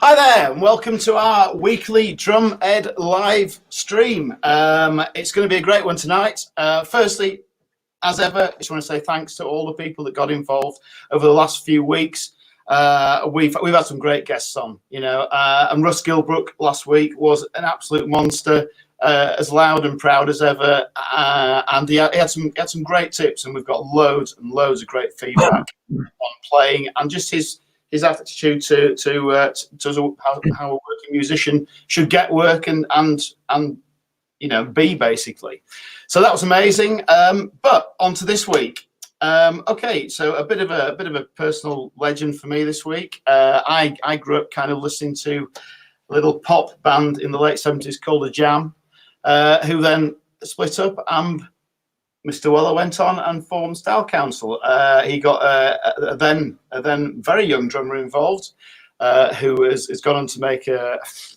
Hi there, and welcome to our weekly Drum Ed live stream. It's going to be a great one tonight. Firstly, as ever, I just want to say thanks to all the people that got involved over the last few weeks. We've had some great guests on, and Russ Gilbrook last week was an absolute monster, as loud and proud as ever, and he had some great tips, and we've got loads and loads of great feedback on playing and just his attitude to how a working musician should get work and be, basically. So that was amazing. But on to this week. Okay, so a bit of a personal legend for me this week. I grew up kind of listening to a little pop band in the late 70s called The Jam, who then split up, and Mr. Weller went on and formed Style Council. He got a then very young drummer involved, who has gone on to make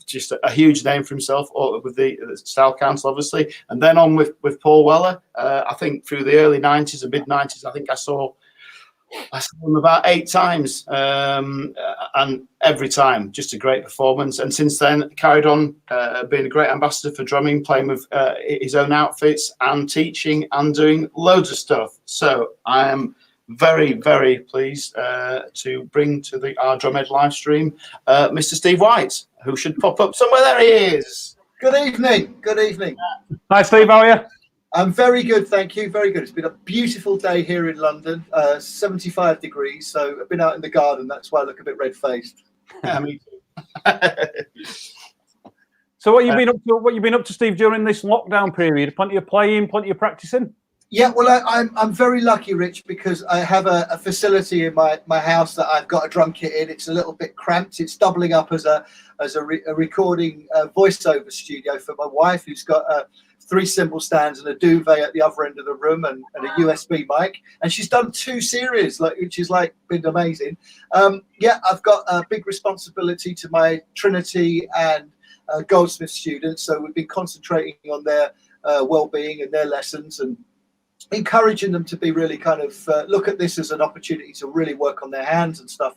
just a huge name for himself with the Style Council, obviously, and then on with Paul Weller. I think through the early 90s and mid 90s, I think I saw him about 8 times, and every time just a great performance. And since then, carried on being a great ambassador for drumming, playing with his own outfits and teaching and doing loads of stuff. So I am very, very pleased to bring to our Drum Ed live stream Mr. Steve White, who should pop up somewhere. There he is. Good evening. Good evening. Hi, Steve. How are you? I'm very good, thank you. Very good. It's been a beautiful day here in London, 75 degrees. So I've been out in the garden. That's why I look a bit red-faced. Yeah, me too. So what you been up to? What you been up to, Steve, during this lockdown period? Plenty of playing, plenty of practicing. Yeah, well, I'm very lucky, Rich, because I have a facility in my house that I've got a drum kit in. It's a little bit cramped. It's doubling up as a recording voiceover studio for my wife, who's got 3 cymbal stands and a duvet at the other end of the room, and a USB mic. And she's done 2 series, which is been amazing. I've got a big responsibility to my Trinity and Goldsmith students, so we've been concentrating on their well-being and their lessons, and encouraging them to be really kind of look at this as an opportunity to really work on their hands and stuff.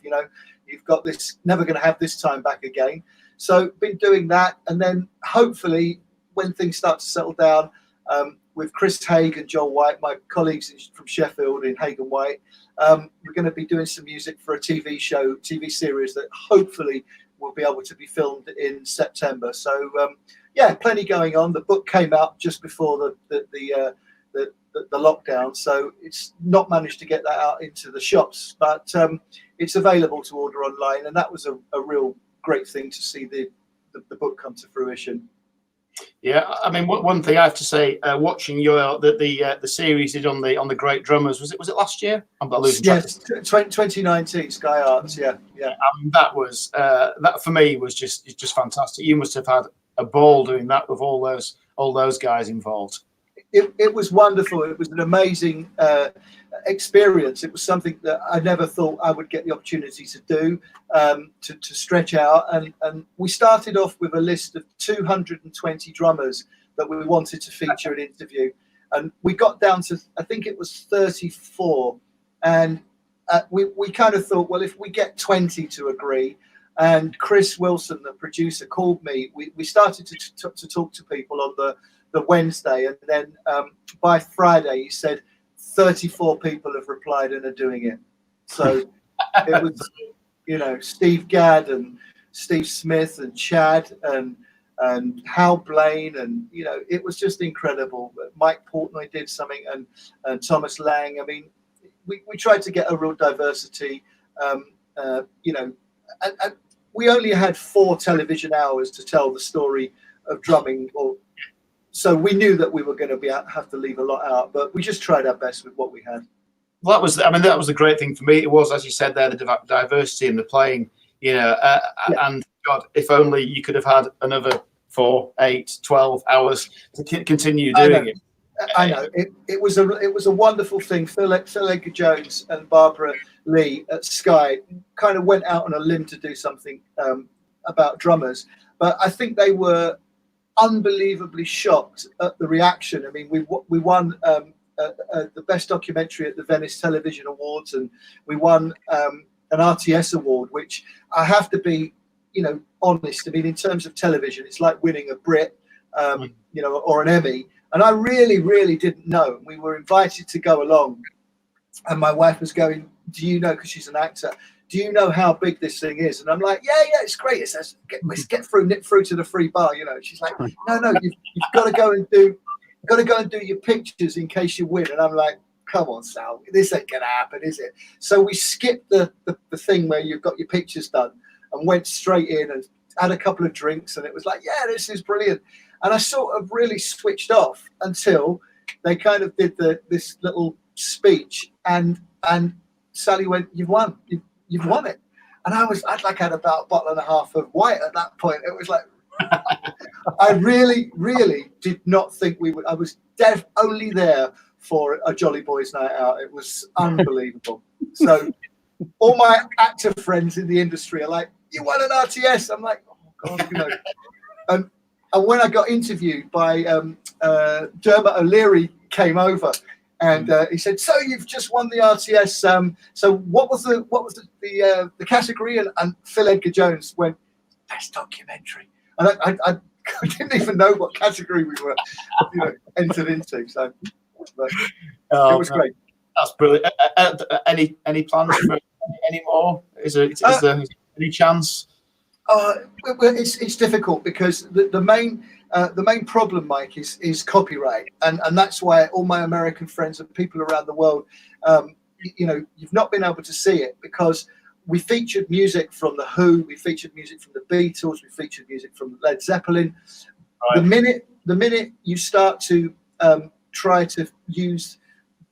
You've got this, never going to have this time back again. So been doing that, and then hopefully when things start to settle down, with Chris Haig and Joel White, my colleagues from Sheffield in Haig and White, we're going to be doing some music for a TV series that hopefully will be able to be filmed in September. So plenty going on. The book came out just before the lockdown, so it's not managed to get that out into the shops, but it's available to order online, and that was a real great thing to see the book come to fruition. Yeah, I mean, one thing I have to say, watching the series did on the great drummers, was it last year? I'm not losing track. Yes, 2019 Sky Arts. Yeah. I mean, that for me was just fantastic. You must have had a ball doing that with all those guys involved. It was wonderful. It was an amazing experience. It was something that I never thought I would get the opportunity to do, to stretch out. And we started off with a list of 220 drummers that we wanted to feature and interview. And we got down to, I think it was 34. And we kind of thought, well, if we get 20 to agree, and Chris Wilson, the producer, called me, we started to talk to people on the Wednesday, and then by Friday he said 34 people have replied and are doing it. So it was Steve Gadd and Steve Smith and Chad and Hal Blaine, and it was just incredible. Mike Portnoy did something, and Thomas Lang. I mean, we tried to get a real diversity, and we only had 4 television hours to tell the story of drumming, so we knew that we were going to have to leave a lot out, but we just tried our best with what we had. Well, that was the great thing for me. It was, as you said there, the diversity in the playing, and God, if only you could have had another 4, 8, 12 hours to continue doing it. I know. It was a wonderful thing. Phil Edgar Jones and Barbara Lee at Sky kind of went out on a limb to do something about drummers, but I think they were unbelievably shocked at the reaction. I mean, we won the best documentary at the Venice Television Awards, and we won an RTS award, which I have to be, honest. I mean, in terms of television, it's like winning a Brit, or an Emmy. And I really, really didn't know. We were invited to go along, and my wife was going, "Do you know?" Because she's an actor. "Do you know how big this thing is?" And I'm like, "Yeah, it's great. It says let's nip through to the free bar." She's like, "No, you've got to go and do your pictures in case you win." And I'm like, "Come on, Sal, this ain't gonna happen, is it?" So we skipped the thing where you've got your pictures done and went straight in and had a couple of drinks, and it was like, "Yeah, this is brilliant." And I sort of really switched off until they kind of did this little speech, and Sally went, "You've won. You've won it." And I'd had about a bottle and a half of white at that point. It was like, I really, really did not think we would. I was only there for a Jolly Boys night out. It was unbelievable. So all my actor friends in the industry are like, "You won an RTS." I'm like, "Oh God," And when I got interviewed by Dermot O'Leary, came over, and he said, "So you've just won the RTS. So what was the category?" And Phil Edgar Jones went, "Best documentary." And I didn't even know what category we were entered into. So but it was great. That's brilliant. Any plans for any more? Is there any chance? It's difficult because the main problem, Mike, is copyright, and that's why all my American friends and people around the world, you've not been able to see it, because we featured music from the Who, we featured music from the Beatles, we featured music from Led Zeppelin. Right. The minute you start to try to use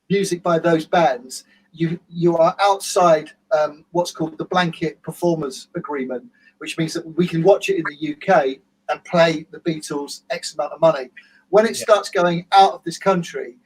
music by those bands, you are outside what's called the blanket performers agreement, which means that we can watch it in the UK and play the Beatles X amount of money. When it starts going out of this country,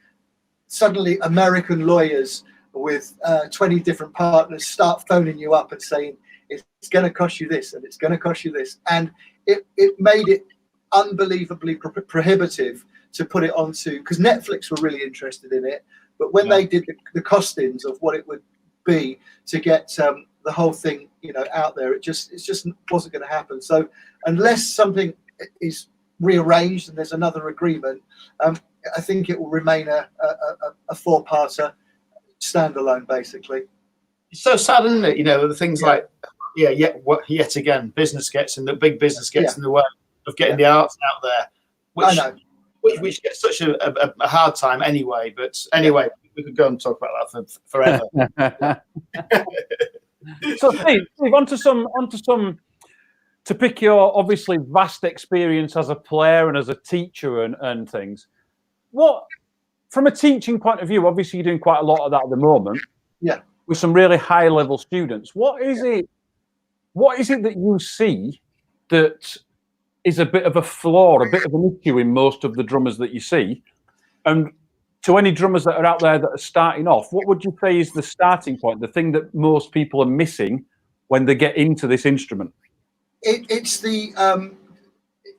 suddenly American lawyers with 20 different partners start phoning you up and saying, "It's going to cost you this, and it's going to cost you this." And it made it unbelievably prohibitive to put it onto, because Netflix were really interested in it, but when they did the costings of what it would be to get the whole thing out there, it just wasn't going to happen. So unless something is rearranged and there's another agreement, I think it will remain a 4-parter standalone, basically. It's so sad, isn't it? The things like yet again, business gets in the way of getting the arts out there, I know. which gets such a hard time anyway. But anyway, we could go and talk about that for forever. So Steve, onto some, to pick your obviously vast experience as a player and as a teacher and things. What, from a teaching point of view, obviously you're doing quite a lot of that at the moment. Yeah. With some really high level students. What is it that you see that is a bit of a flaw, a bit of an issue in most of the drummers that you see? And to any drummers that are out there that are starting off, what would you say is the starting point, the thing that most people are missing when they get into this instrument? It's the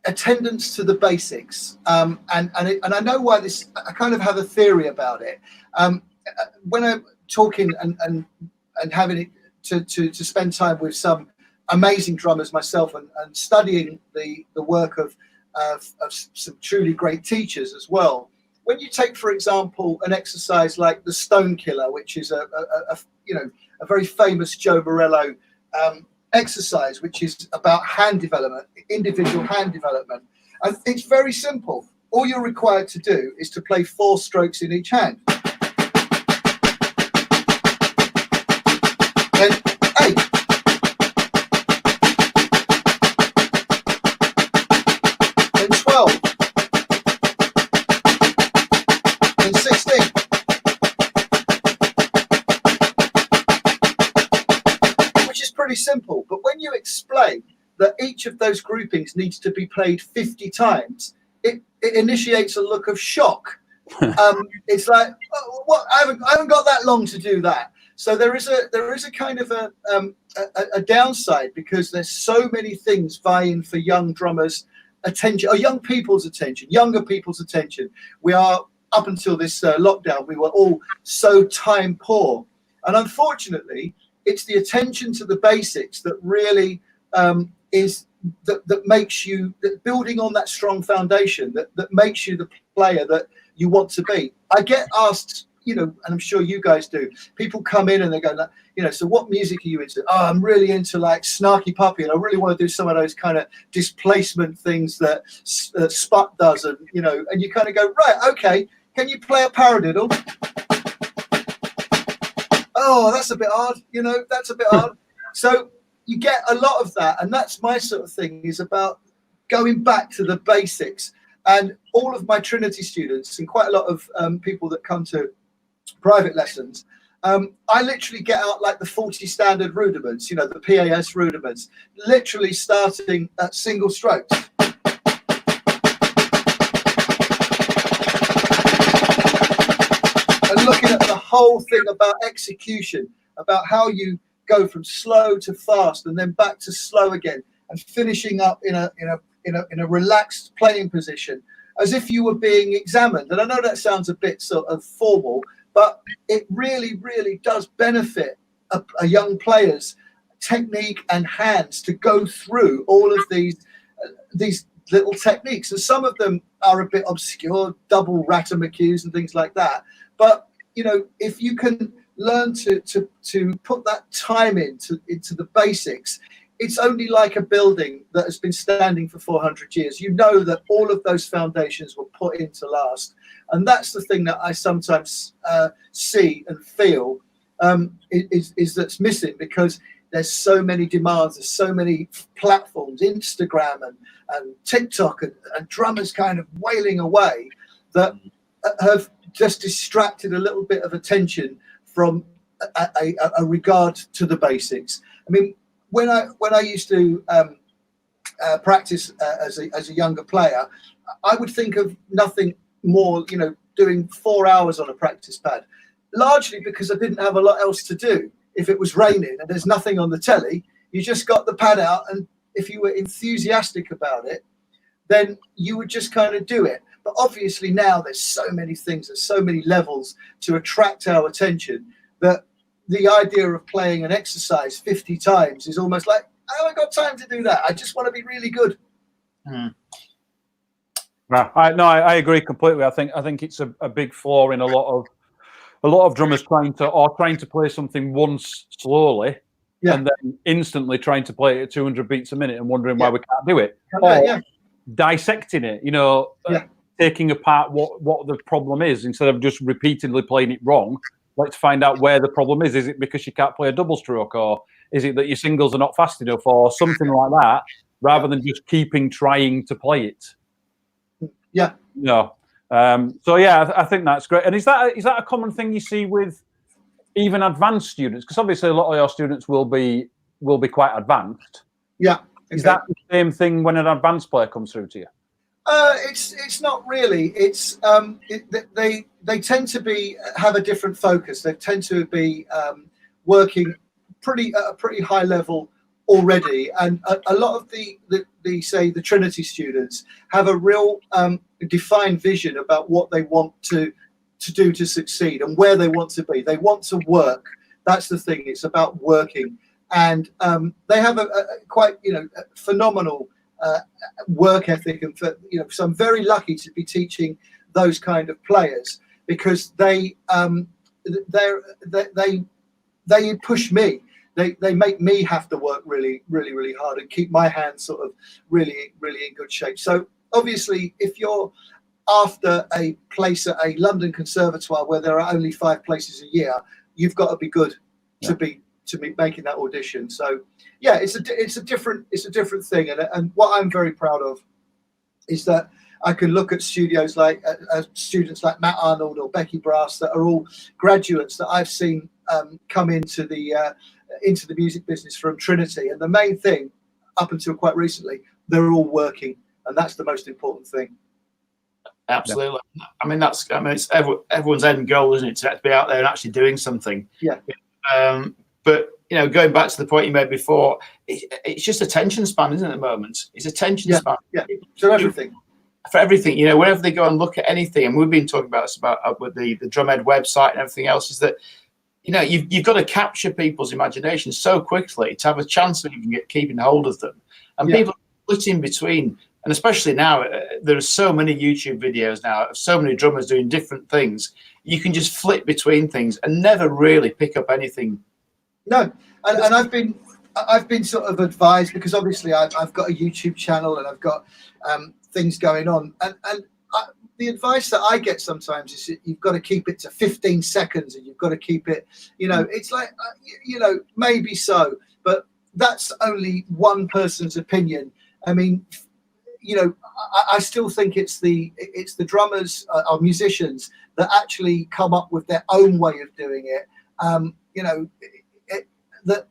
attendance to the basics, and I know why this. I kind of have a theory about it. When I'm talking and having it to spend time with some amazing drummers myself, and studying the work of some truly great teachers as well. When you take, for example, an exercise like the Stone Killer, which is a very famous Joe Morello exercise, which is about hand development, individual hand development, and it's very simple. All you're required to do is to play 4 strokes in each hand. Then 8. Then 12. Then 16. Which is pretty simple, but when you explain that each of those groupings needs to be played 50 times, it initiates a look of shock. It's like, oh, what? I haven't got that long to do that. So there is a kind of a downside, because there's so many things vying for young drummers' attention, or young people's attention, younger people's attention. We are, up until this lockdown, we were all so time poor, and unfortunately, it's the attention to the basics that really is that makes you, that building on that strong foundation that makes you the player that you want to be. I get asked, you know, and I'm sure you guys do, people come in and they go, like, you know, so what music are you into? Oh, I'm really into like Snarky Puppy, and I really want to do some of those kind of displacement things that Sput does, and you know, and you kind of go, right, okay, can you play a paradiddle? Oh, that's a bit hard, you know, that's a bit hard. So you get a lot of that, and that's my sort of thing, is about going back to the basics. And all of my Trinity students and quite a lot of people that come to private lessons, I literally get out like the 40 standard rudiments, you know, the PAS rudiments, literally starting at single strokes. And looking at the whole thing about execution, about how you go from slow to fast and then back to slow again, and finishing up in a relaxed playing position, as if you were being examined. And I know that sounds a bit sort of formal, but it really, really does benefit a young player's technique and hands to go through all of these little techniques. And some of them are a bit obscure, double Rudiments and things like that. But you know, if you can learn to put that time into the basics, it's only like a building that has been standing for 400 years. You know that all of those foundations were put in to last. And that's the thing that I sometimes see and feel is that's missing, because there's so many demands, there's so many platforms, Instagram and TikTok, and drummers kind of wailing away, that have just distracted a little bit of attention from a regard to the basics. I mean, when I used to practice as a younger player, I would think of nothing more, you know, doing 4 hours on a practice pad, largely because I didn't have a lot else to do. If it was raining and there's nothing on the telly, you just got the pad out, and if you were enthusiastic about it, then you would just kind of do it. But obviously now there's so many things, there's so many levels to attract our attention, that the idea of playing an exercise 50 times is almost like, I haven't got time to do that. I just want to be really good. I agree completely. I think it's a big flaw in a lot of drummers trying to play something once slowly, and then instantly trying to play it at 200 beats a minute and wondering why we can't do it. Or dissecting it, you know, taking apart what the problem is instead of just repeatedly playing it wrong. Let's find out where the problem is. Is it because you can't play a double stroke, or is it that your singles are not fast enough, or something like that, rather than just trying to play it? Yeah. No. So yeah, I think that's great. And is that a common thing you see with even advanced students? Because obviously a lot of your students will be quite advanced. Yeah. Okay. Is that the same thing when an advanced player comes through to you? It's not really. It's they tend to have a different focus. They tend to be working at a pretty high level already, and a lot of the Trinity students have a real defined vision about what they want to do to succeed and where they want to be. They want to work. That's the thing. It's about working, and they have a quite phenomenal work ethic, and so I'm very lucky to be teaching those kind of players, because they push me. They make me have to work really, really, really hard and keep my hands sort of really, really in good shape. So obviously, if you're after a place at a London conservatoire where there are only 5 places a year, you've got to be good to be making that audition. So yeah, it's a different thing, and what I'm very proud of is that I can look at studios like students like Matt Arnold or Becky Brass that are all graduates that I've seen come into the music business from Trinity, and the main thing up until quite recently, they're all working, and that's the most important thing. Absolutely. Yeah. I mean, it's everyone's end goal, isn't it, to be out there and actually doing something. Yeah. But going back to the point you made before, it's just attention span, isn't it? At the moment, it's attention span. Yeah. So everything. For everything, whenever they go and look at anything, and we've been talking about this with the Drumhead website and everything else, is that you know, you've got to capture people's imagination so quickly to have a chance of even keeping hold of them. And people split in between, and especially now, there are so many YouTube videos now of so many drummers doing different things. You can just flip between things and never really pick up anything. No, and I've been sort of advised, because obviously I've got a YouTube channel and I've got things going on, and the advice that I get sometimes is that you've got to keep it to 15 seconds, and you've got to keep it, you know, it's like, you know, maybe so, but that's only one person's opinion. I mean, you know, I still think it's the drummers or musicians that actually come up with their own way of doing it. You know, that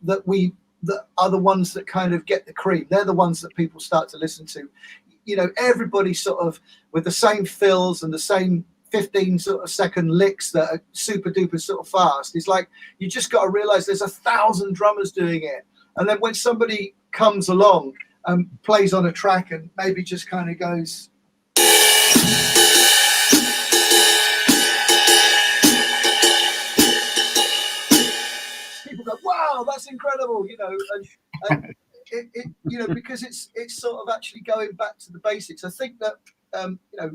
are the ones that kind of get the cream. They're the ones that people start to listen to. You know, everybody sort of with the same fills and the same 15 sort of second licks that are super duper sort of fast. It's like, you just got to realize there's 1,000 drummers doing it. And then when somebody comes along and plays on a track and maybe just kind of goes, people go, wow, that's incredible, you know, and it you know, because it's sort of actually going back to the basics. I think that you know,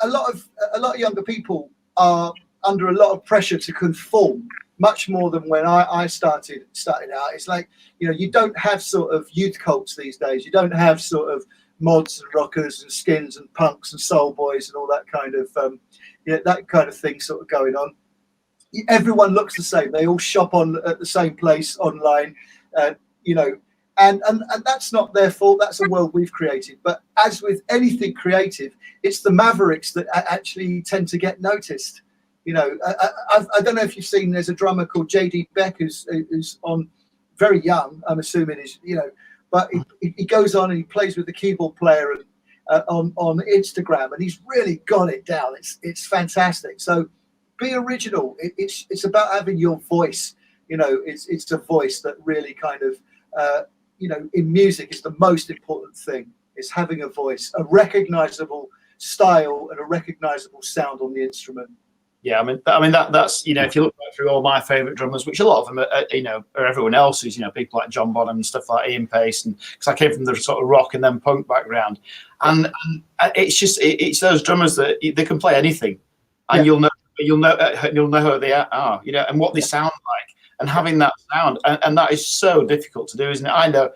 a lot of younger people are under a lot of pressure to conform, much more than when I started out. It's like, you know, you don't have sort of youth cults these days. You don't have sort of mods and rockers and skins and punks and soul boys and all that kind of you know, that kind of thing sort of going on. Everyone looks the same. They all shop at the same place online, you know, and that's not their fault. That's a world we've created. But as with anything creative, it's the mavericks that actually tend to get noticed. You know, I don't know if you've seen, there's a drummer called JD Beck who's on, very young, I'm assuming, is, you know, but he goes on and he plays with the keyboard player and on Instagram, and he's really got it down. It's fantastic. So be original. It's about having your voice. You know, it's a voice that really kind of you know, in music is the most important thing. Is having a voice, a recognizable style and a recognizable sound on the instrument. Yeah, I mean that's, you know, if you look back through all my favorite drummers, which a lot of them are, you know, are everyone else's, you know, people like John Bonham and stuff like Ian Pace, and because I came from the sort of rock and then punk background, and it's just it's those drummers that they can play anything, and you'll know who they are, you know, and what they sound like, and having that sound, and that is so difficult to do, isn't it? I know,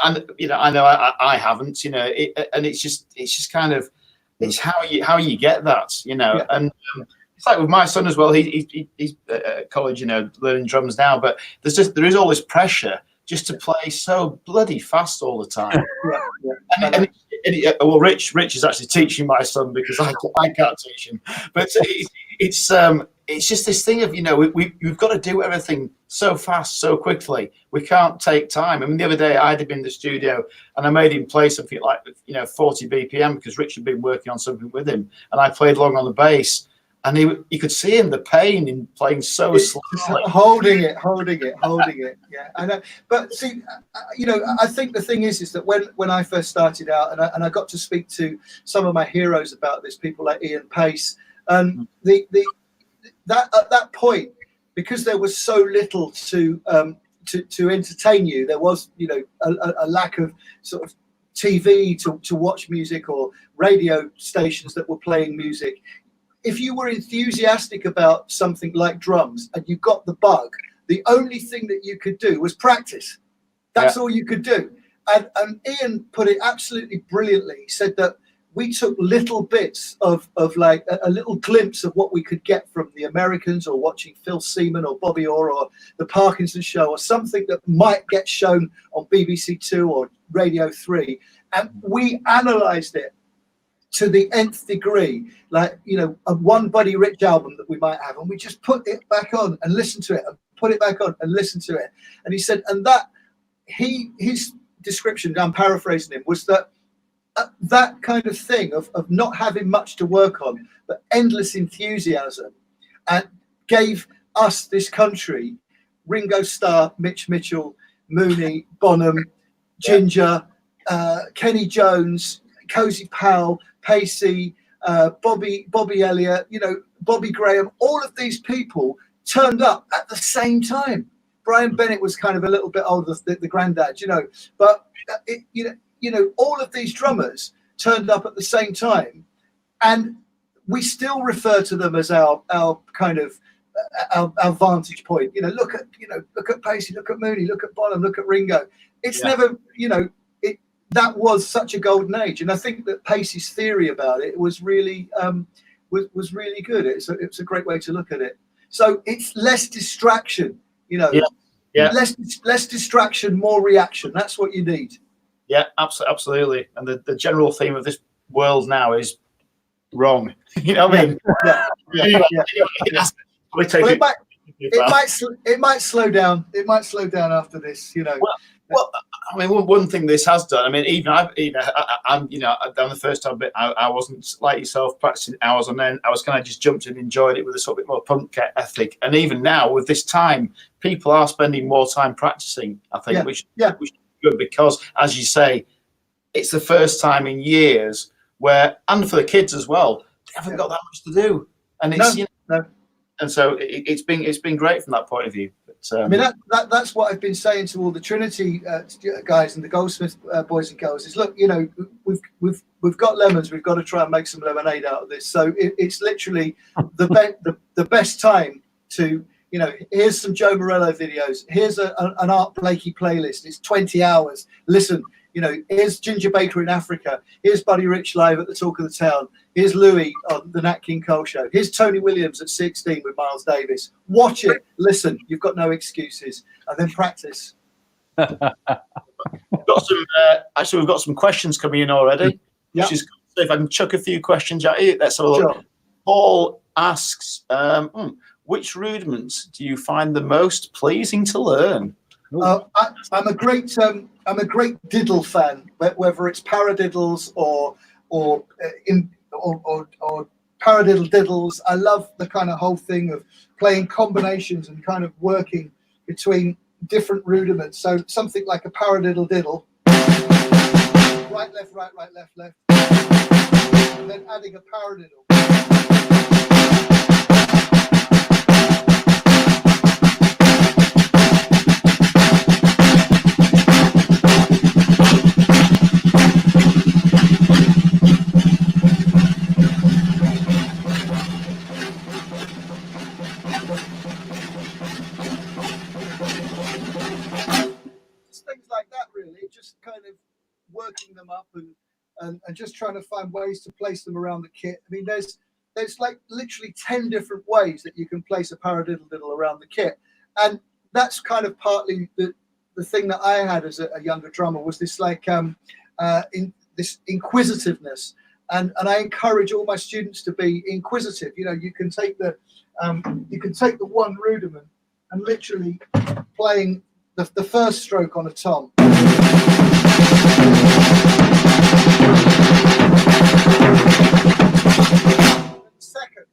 and you know, I haven't, you know, and it's just kind of, it's how you get that, you know, and. It's like with my son as well. He's at college, you know, learning drums now. But there is all this pressure just to play so bloody fast all the time. Well, Rich is actually teaching my son, because I can't teach him. But it's just this thing of, you know, we've got to do everything so fast, so quickly. We can't take time. I mean, the other day I had him in the studio and I made him play something like, you know, 40 BPM, because Rich had been working on something with him, and I played along on the bass. And you could see him, the pain in playing so slowly. Holding it. Yeah, I know. But see, you know, I think the thing is that when I first started out, and I got to speak to some of my heroes about this, people like Ian Pace, and that at that point, because there was so little to entertain you, there was, you know, a lack of sort of TV to watch music, or radio stations that were playing music. If you were enthusiastic about something like drums and you got the bug, the only thing that you could do was practice. That's all you could do. And Ian put it absolutely brilliantly. He said that we took little bits of like a little glimpse of what we could get from the Americans, or watching Phil Seaman or Bobby Orr or the Parkinson Show, or something that might get shown on BBC Two or Radio 3. And we analysed it to the nth degree, like, you know, a one Buddy Rich album that we might have, and we just put it back on and listen to it, and put it back on and listen to it. And he said, and that his description, I'm paraphrasing him, was that that kind of thing of not having much to work on, but endless enthusiasm, and gave us this country, Ringo Starr, Mitch Mitchell, Mooney, Bonham, Ginger, Kenny Jones, Cozy Powell, Pacey, Bobby Elliott, you know, Bobby Graham, all of these people turned up at the same time. Brian Bennett was kind of a little bit older, the granddad, but all of these drummers turned up at the same time, and we still refer to them as our kind of our vantage point. Look at Pacey, look at Mooney, look at Bonham, look at Ringo. It's never, that was such a golden age, and I think that Pacey's theory about it was really was really good. It's a great way to look at it. So it's less distraction, less distraction, more reaction. That's what you need. Yeah, absolutely. And the general theme of this world now is wrong. You know what I mean? It might slow down. It might slow down after this. Well, I mean, one thing this has done. I mean, I'm the first time, but I wasn't like yourself practicing hours on end. I was kind of just jumped in and enjoyed it with a sort of bit more punk ethic. And even now, with this time, people are spending more time practicing. I think which is good because, as you say, it's the first time in years where, and for the kids as well, they haven't got that much to do, and it's and so it's been great from that point of view. But, I mean that's what I've been saying to all the Trinity guys and the Goldsmith boys and girls is, look, we've got lemons, we've got to try and make some lemonade out of this. So it's literally the best time to, here's some Joe Morello videos, here's an Art Blakey playlist, it's 20 hours, listen. Here's Ginger Baker in Africa. Here's Buddy Rich live at the Talk of the Town. Here's Louis on the Nat King Cole Show. Here's Tony Williams at 16 with Miles Davis. Watch it, listen. You've got no excuses, and then practice. We've got some questions coming in already. Which is so if I can chuck a few questions out here. Let's have a look. Sure. Paul asks, which rudiments do you find the most pleasing to learn? I'm a great diddle fan, whether it's paradiddles or paradiddle diddles. I love the kind of whole thing of playing combinations and kind of working between different rudiments. So something like a paradiddle diddle, right, left, left, and then adding a paradiddle. Kind of working them up and just trying to find ways to place them around the kit. I mean, there's like literally 10 different ways that you can place a paradiddle diddle around the kit, and that's kind of partly the thing that I had as a younger drummer was this this inquisitiveness, and I encourage all my students to be inquisitive. You can take the one rudiment and literally playing the first stroke on a tom. Second.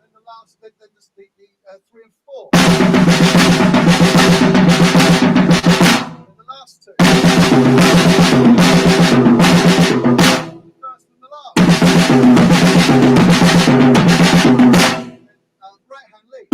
And the last, the 3 and 4. And the last two. The first and the last. Right hand lead.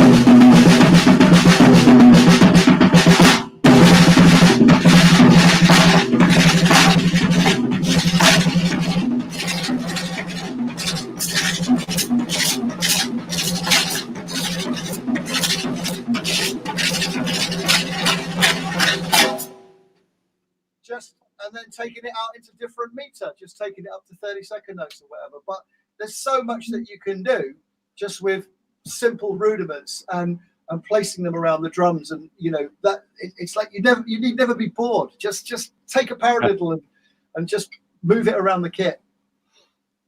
And then taking it out into different meter, just taking it up to 30-second notes or whatever. But there's so much that you can do just with simple rudiments and placing them around the drums, and that it's like you need never be bored. Just take a paradiddle and just move it around the kit.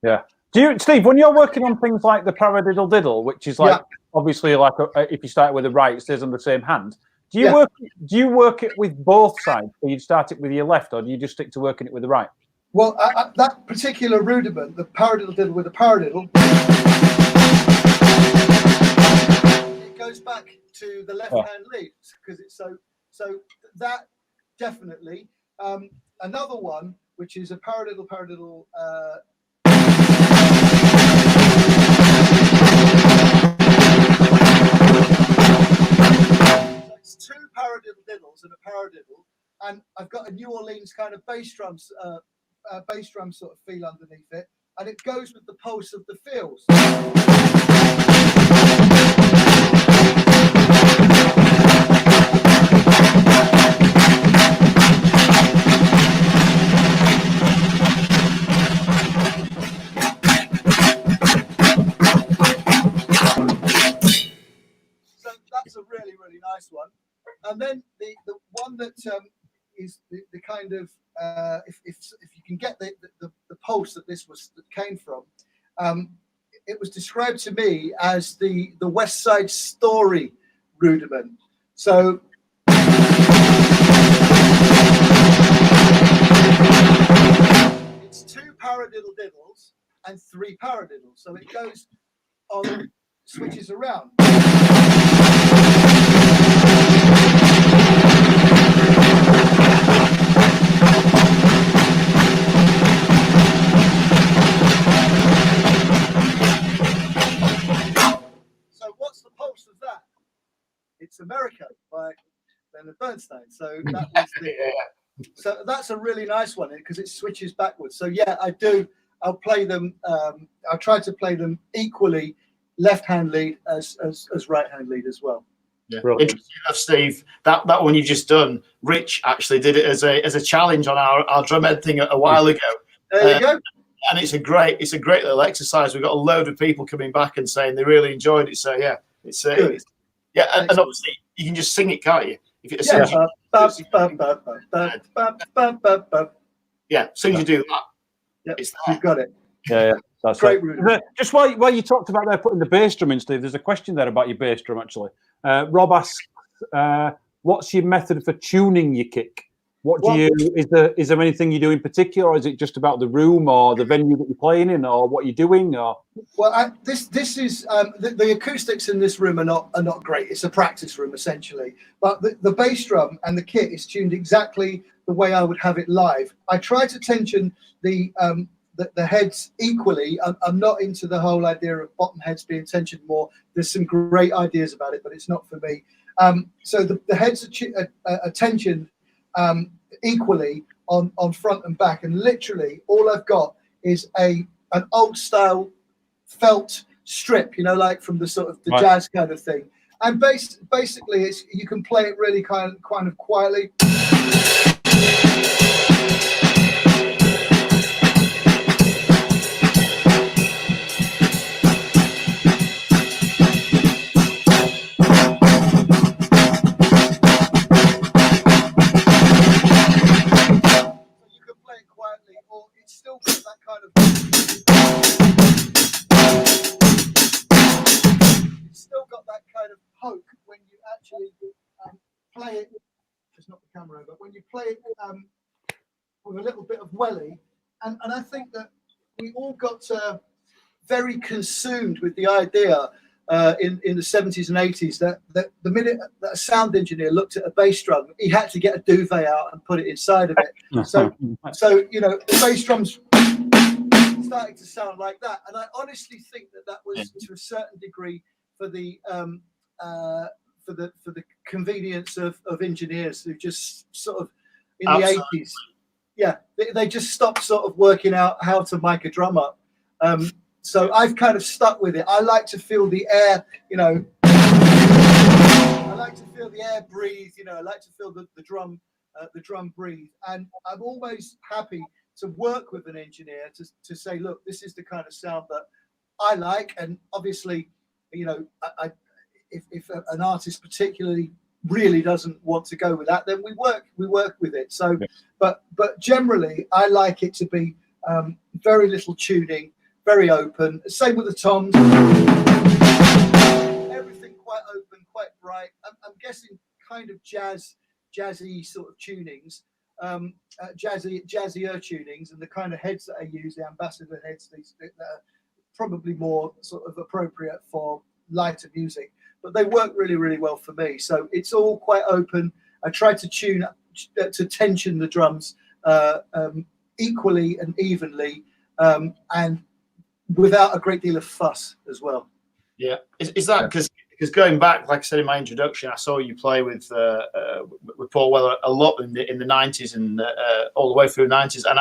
Yeah. Do you, Steve, when you're working on things like the paradiddle diddle, which is like obviously like if you start with the right, it stays on the same hand. Do you work it with both sides? So you'd start it with your left, or do you just stick to working it with the right? Well, that particular rudiment, the paradiddle diddle with the paradiddle, it goes back to the left-hand lead because it's so that definitely. Another one which is a paradiddle. It's two paradiddle diddles and a paradiddle, and I've got a New Orleans kind of bass drum sort of feel underneath it, and it goes with the pulse of the fills. So that's a really, really nice one. And then the one that is the kind of if you can get the pulse that came from, it was described to me as the West Side Story rudiment. So it's two paradiddle diddles and three paradiddles. So it goes on, switches around. So what's the pulse of that? It's America by Leonard Bernstein. So that was so that's a really nice one because it switches backwards. So yeah, I'll play them. I'll try to play them equally, left-hand lead as right-hand lead as well. Yeah. Interesting enough, Steve. That one you've just done, Rich actually did it as a challenge on our drum ed thing a while ago. There you go. And it's a great little exercise. We've got a load of people coming back and saying they really enjoyed it. So yeah, it's and obviously you can just sing it, can't you? If it, as soon as you do that, it's there. You've got it. Yeah, that's great. Right. Just while you talked about there putting the bass drum in, Steve, there's a question there about your bass drum actually. Rob asks, what's your method for tuning your kick? Is there anything you do in particular, or is it just about the room or the venue that you're playing in, or what you're doing? Or this is the acoustics in this room are not great. It's a practice room essentially, but the bass drum and the kit is tuned exactly the way I would have it live. I try to tension the heads equally. I'm not into the whole idea of bottom heads being tensioned more. There's some great ideas about it, but it's not for me. So the heads are tensioned equally on front and back, and literally all I've got is an old style felt strip, like from the sort of the jazz kind of thing. And basically, you can play it really kind of quietly. Still got that kind of. It's still got that kind of poke when you actually play it. Just knock the camera over. When you play it with a little bit of welly, and I think that we all got very consumed with the idea in the 70s and 80s that the minute that a sound engineer looked at a bass drum, he had to get a duvet out and put it inside of it. So the bass drums starting to sound like that, and I honestly think that was to a certain degree for the convenience of engineers who just sort of in the 80s, they just stopped sort of working out how to mic a drum up. So I've kind of stuck with it. I like to feel the air, I like to feel the air breathe, I like to feel the drum breathe. And I'm always happy to work with an engineer to say, look, this is the kind of sound that I like. And obviously, if an artist particularly really doesn't want to go with that, then we work with it. So, but generally, I like it to be very little tuning, very open. Same with the toms. Everything quite open, quite bright. I'm guessing kind of jazzy sort of tunings, jazzier tunings, and the kind of heads that I use, the ambassador heads, these that are probably more sort of appropriate for lighter music. But they work really, really well for me. So it's all quite open. I try to tension the drums equally and evenly, and without a great deal of fuss as well. Yeah, is that because going back, like I said in my introduction, I saw you play with Paul Weller a lot in the 90s and all the way through the 90s, and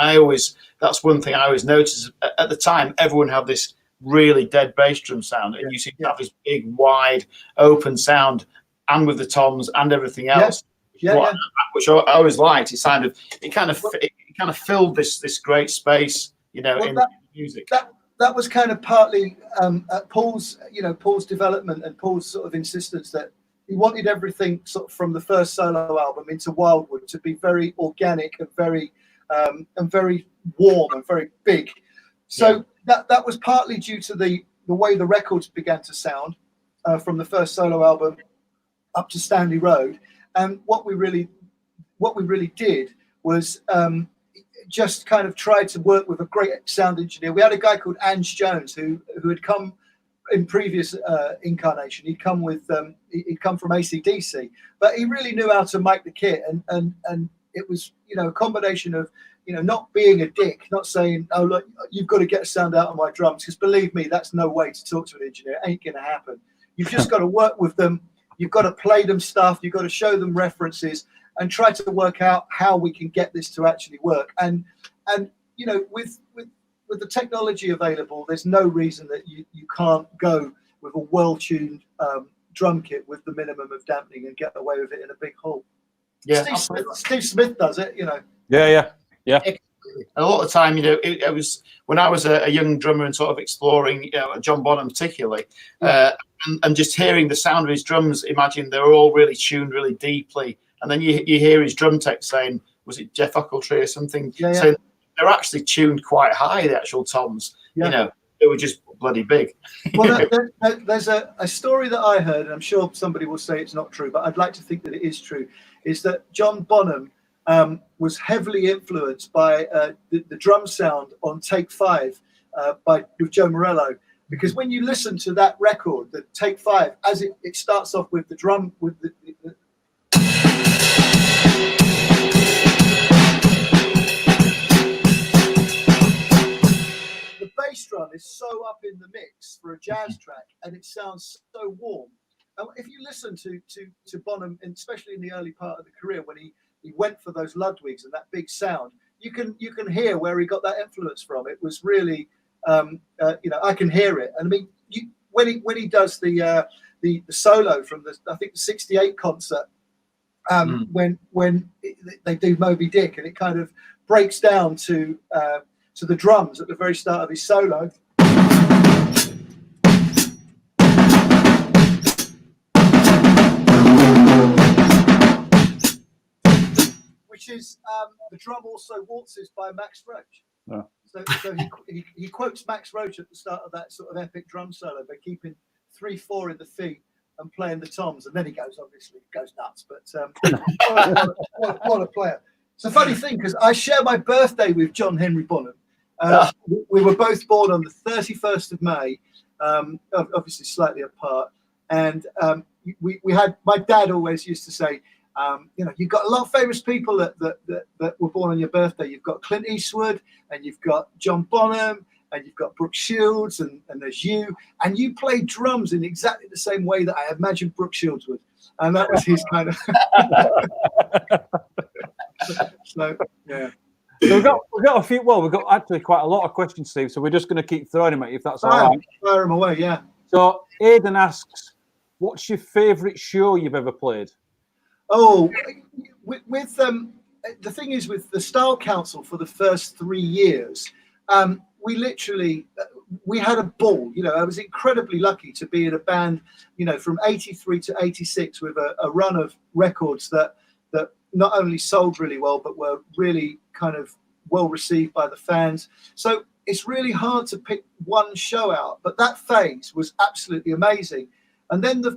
that's one thing I always noticed. At the time, everyone had this really dead bass drum sound, and you seem to have this big, wide, open sound, and with the toms and everything else. Which I always liked. It kind of filled this great space, in music. That was kind of partly Paul's development and Paul's sort of insistence that he wanted everything sort of from the first solo album into Wildwood to be very organic and very warm and very big. So that was partly due to the way the records began to sound from the first solo album up to Stanley Road. And what we really did was just kind of tried to work with a great sound engineer. We had a guy called Ange Jones who had come in previous incarnation. He'd come from AC/DC, but he really knew how to mic the kit, and it was a combination of not being a dick, not saying, oh look, you've got to get a sound out of my drums, because believe me, that's no way to talk to an engineer. It ain't gonna happen. You've just got to work with them. You've got to play them stuff. You've got to show them references and try to work out how we can get this to actually work. And with the technology available, there's no reason that you can't go with a well-tuned drum kit with the minimum of dampening and get away with it in a big hall. Yeah, Steve Smith does it, Yeah. A lot of the time, it was when I was a young drummer and sort of exploring, John Bonham particularly, and just hearing the sound of his drums. Imagine they're all really tuned really deeply, and then you hear his drum tech saying, was it Jeff Ochiltree or something? Saying they're actually tuned quite high, the actual toms. Yeah. They were just bloody big. Well, there's a story that I heard, and I'm sure somebody will say it's not true, but I'd like to think that it is true, is that John Bonham was heavily influenced by the drum sound on Take 5 with Joe Morello, because when you listen to that record, the Take 5, as it starts off with the drum, with the bass drum is so up in the mix for a jazz track, and it sounds so warm. And if you listen to Bonham, and especially in the early part of the career when he went for those Ludwigs and that big sound, you can hear where he got that influence from. It was really, I can hear it. And I mean, when he does the solo from I think the '68 concert, when they do Moby Dick, and it kind of breaks down to the drums at the very start of his solo. Which is the drum also waltzes by Max Roach. Yeah. So he quotes Max Roach at the start of that sort of epic drum solo by keeping 3/4 in the feet and playing the toms, and then he goes nuts. But what a player! It's a funny thing because I share my birthday with John Henry Bonham. We were both born on the 31st of May, obviously slightly apart, and we had. My dad always used to say, you've got a lot of famous people that were born on your birthday. You've got Clint Eastwood, and you've got John Bonham, and you've got Brooke Shields, and there's you. And you play drums in exactly the same way that I imagined Brooke Shields would. And that was his kind of... So, yeah. So we've got a few. Well, we've got actually quite a lot of questions, Steve. So we're just going to keep throwing them at you, if that's all right. Fire them away, yeah. So Aidan asks, "What's your favourite show you've ever played?" Oh, with the thing is, with the Style Council for the first 3 years, we had a ball. I was incredibly lucky to be in a band, from '83 to '86 with a run of records that not only sold really well, but were really kind of well received by the fans. So it's really hard to pick one show out, but that phase was absolutely amazing. And then the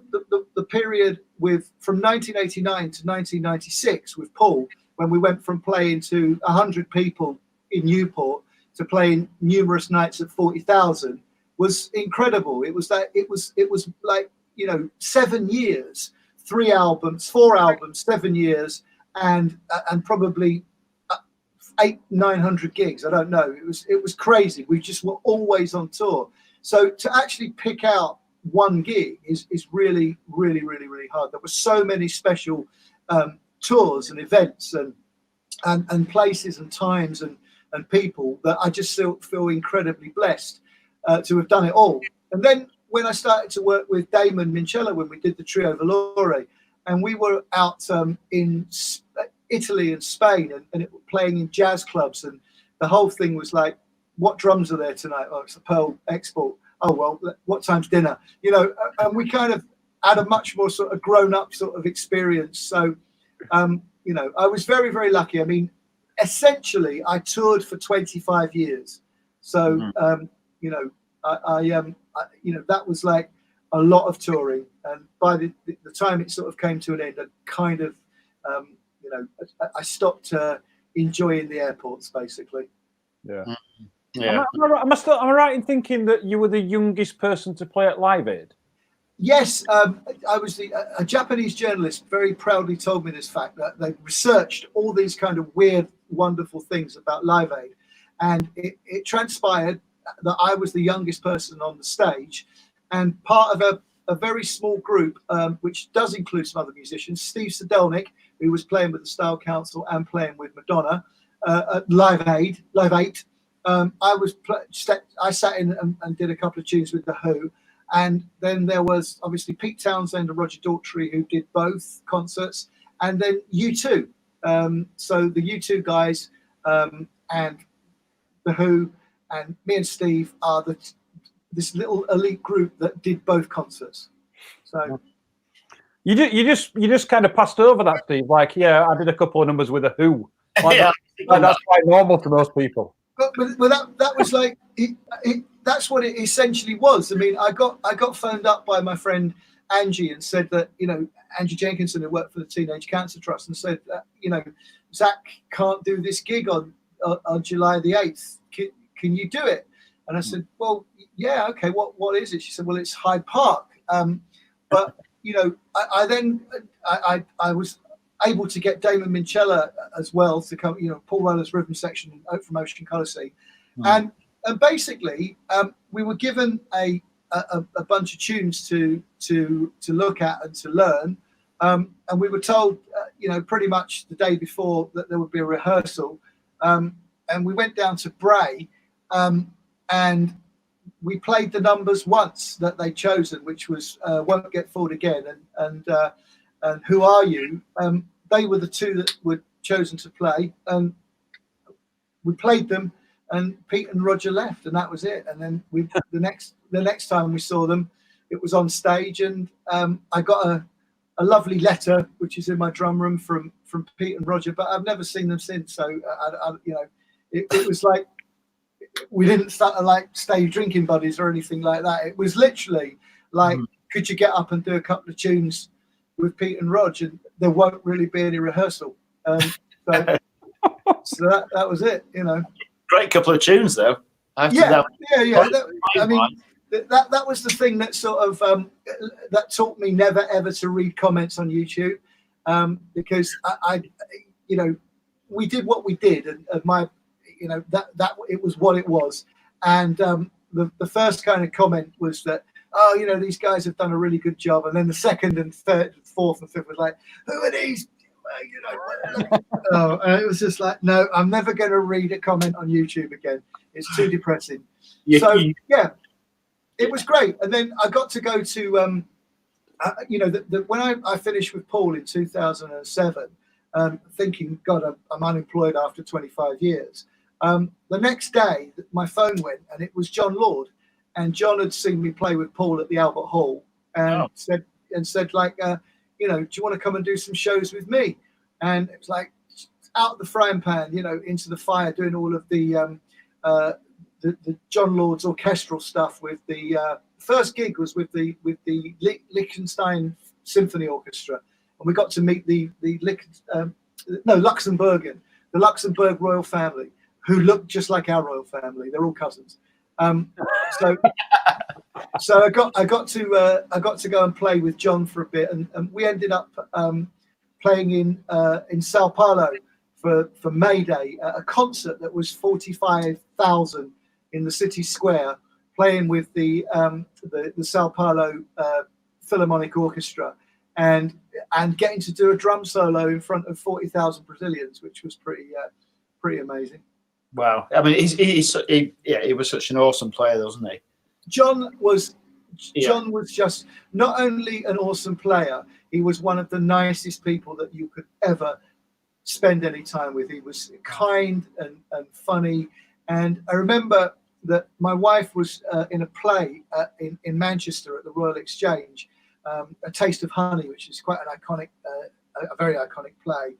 period from 1989 to 1996 with Paul, when we went from playing to 100 people in Newport to playing numerous nights at 40,000, was incredible. It was like 7 years, 3 albums, 4 albums, 7 years, and probably 900 gigs. I don't know. It was crazy. We just were always on tour. So to actually pick out one gig is really, really, really, really hard. There were so many special tours and events and places and times and people that I just feel incredibly blessed to have done it all. And then when I started to work with Damon Minchella, when we did the Trio Valore, and we were out in Italy and Spain and playing in jazz clubs, and the whole thing was like, what drums are there tonight? Oh, it's a Pearl Export. Oh, well, what time's dinner? You know, and we kind of had a much more sort of grown-up sort of experience. So, you know, I was very, very lucky. I mean, essentially, I toured for 25 years. So, you know, I you know, that was like a lot of touring. And by the time it sort of came to an end, I kind of, you know, I stopped enjoying the airports, basically. Yeah. Yeah. Am I right in thinking that you were the youngest person to play at Live Aid? Yes, I was a Japanese journalist very proudly told me this fact, that they researched all these kind of weird, wonderful things about Live Aid. And it transpired that I was the youngest person on the stage and part of a very small group, which does include some other musicians. Steve Sadelnik, who was playing with the Style Council and playing with Madonna at Live 8. I sat in and did a couple of tunes with The Who. And then there was obviously Pete Townsend and Roger Daltrey, who did both concerts. And then U2. So the U2 guys and The Who and me and Steve are this little elite group that did both concerts. So you just kind of passed over that, Steve. Like, yeah, I did a couple of numbers with The Who. Like, Yeah. that's quite normal to most people. But that was like that's what it essentially was. I mean, I got phoned up by my friend Angie and said that, you know, Angie Jenkinson, who worked for the Teenage Cancer Trust, and said that, you know, Zach can't do this gig on July the 8th. Can you do it? And I said, well, yeah, okay. What is it? She said, well, it's Hyde Park. But you know, I was able to get Damon Minchella as well to come, you know, Paul Roller's rhythm section from Ocean Colour Scene. And basically we were given a bunch of tunes to look at and to learn, and we were told you know, pretty much the day before that there would be a rehearsal, and we went down to Bray, and we played the numbers once that they'd chosen, which was Won't Get Fooled Again and Who Are You. They were the two that were chosen to play, and we played them, and Pete and Roger left, and that was it. And then the next time we saw them, it was on stage, and I got a lovely letter, which is in my drum room, from Pete and Roger, but I've never seen them since. So I you know, it was like, we didn't start like stay drinking buddies or anything like that. It was literally like, could you get up and do a couple of tunes with Pete and Rog, and there won't really be any rehearsal. So that was it, you know. Great couple of tunes, though. Yeah. I mean, that was the thing that sort of that taught me never ever to read comments on YouTube, because I you know, we did what we did, and my, you know, that it was what it was. And the first kind of comment was that, oh, you know, these guys have done a really good job. And then the second and third and fourth and fifth was like, who are these? You know, and it was just like, no, I'm never going to read a comment on YouTube again. It's too depressing. So yeah, it was great. And then I got to go to, you know, when I finished with Paul in 2007, thinking, God, I'm unemployed after 25 years. The next day, my phone went, and it was John Lord, and John had seen me play with Paul at the Albert Hall, and said like, you know, do you want to come and do some shows with me? And it was like, out the frying pan, you know, into the fire, doing all of the John Lord's orchestral stuff. With the first gig was with the Liechtenstein Symphony Orchestra, and we got to meet the Luxembourg royal family, who look just like our royal family. They're all cousins. So I got to go and play with John for a bit, and we ended up playing in Sao Paulo for May Day at a concert that was 45,000 in the city square, playing with the Sao Paulo Philharmonic Orchestra, and getting to do a drum solo in front of 40,000 Brazilians, which was pretty amazing. Wow. I mean, he was such an awesome player, wasn't he? John was just not only an awesome player, he was one of the nicest people that you could ever spend any time with. He was kind and funny. And I remember that my wife was in a play in Manchester at the Royal Exchange, A Taste of Honey, which is quite an iconic, a very iconic play.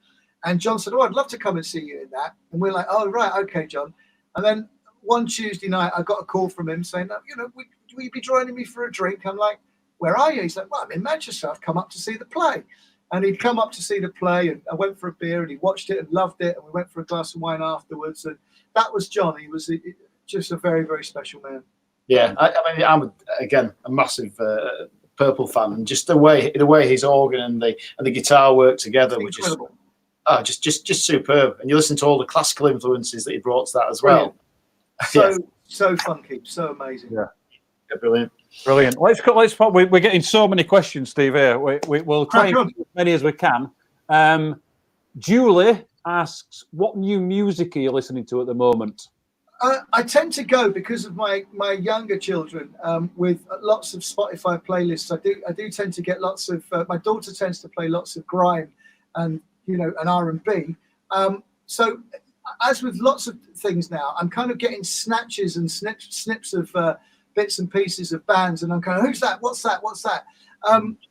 And John said, "Oh, I'd love to come and see you in that." And we're like, "Oh, right, okay, John." And then one Tuesday night, I got a call from him saying, will you be joining me for a drink? I'm like, "Where are you?" He's like, "Well, I'm in Manchester. I've come up to see the play." And he'd come up to see the play, and I went for a beer, and he watched it and loved it. And we went for a glass of wine afterwards. And that was John. He was just a very, very special man. Yeah, I mean, I'm again a massive Purple fan, and just the way his organ and the guitar work together, It's which incredible. is just superb. And you listen to all the classical influences that he brought to that as well. So funky, so amazing. Yeah, brilliant. Brilliant. We're getting so many questions, Steve. Here, we'll try and get as many as we can. Julie asks, "What new music are you listening to at the moment?" I tend to go, because of my younger children, with lots of Spotify playlists. I do tend to get lots of. My daughter tends to play lots of grime and and R&B. So as with lots of things now, I'm kind of getting snatches and snips of bits and pieces of bands, and I'm kind of, who's that? What's that? What's that?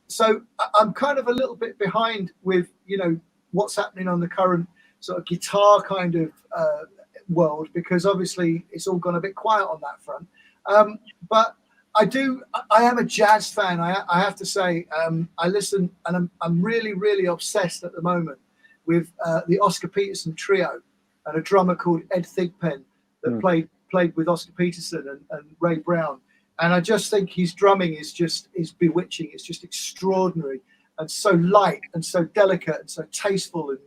So I'm kind of a little bit behind with what's happening on the current sort of guitar kind of world, because obviously it's all gone a bit quiet on that front. But I am a jazz fan. I have to say, I listen, and I'm really, really obsessed at the moment with the Oscar Peterson trio and a drummer called Ed Thigpen that played with Oscar Peterson and Ray Brown. And I just think his drumming is bewitching. It's just extraordinary, and so light and so delicate and so tasteful